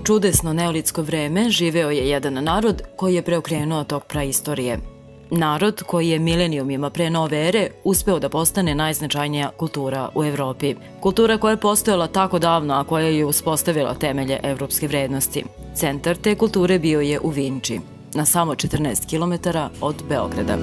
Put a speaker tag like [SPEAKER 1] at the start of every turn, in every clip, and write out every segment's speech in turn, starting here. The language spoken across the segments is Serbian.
[SPEAKER 1] čudesno neolitsko vreme živeo je jedan narod koji je preokrenuo tok praistorije. Narod koji je milenijumima pre nove ere uspeo da postane najznačajnija kultura u Evropi. Kultura koja je postojala tako davno, a koja je uspostavila temelje evropske vrednosti. Centar te kulture bio je u Vinči, na samo 14 km od Beograda.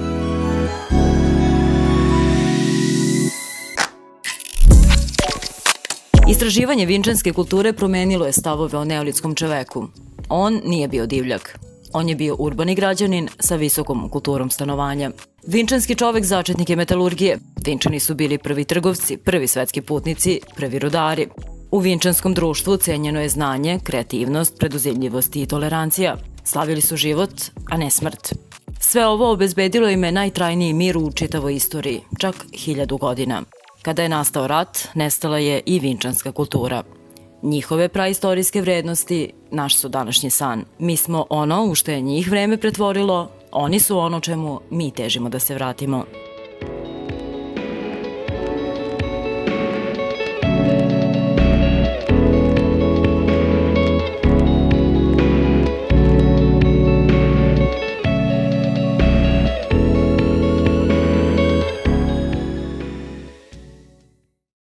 [SPEAKER 1] Istraživanje vinčanske kulture promenilo je stavove o neolitskom čoveku. On nije bio divljak. On je bio urbani građanin sa visokom kulturom stanovanja. Vinčanski čovek začetnik je metalurgije. Vinčani su bili prvi trgovci, prvi svetski putnici, prvi rudari. U vinčanskom društvu cenjeno je znanje, kreativnost, preduzimljivost i tolerancija. Slavili su život, a ne smrt. Sve ovo obezbedilo im je najtrajniji mir u čitavoj istoriji, čak 1000 godina. Kada je nastao rat, nestala je i vinčanska kultura. Njihove praistorijske vrednosti naš su današnji san. Mi smo ono u što je njih vreme pretvorilo, oni su ono čemu mi težimo da se vratimo.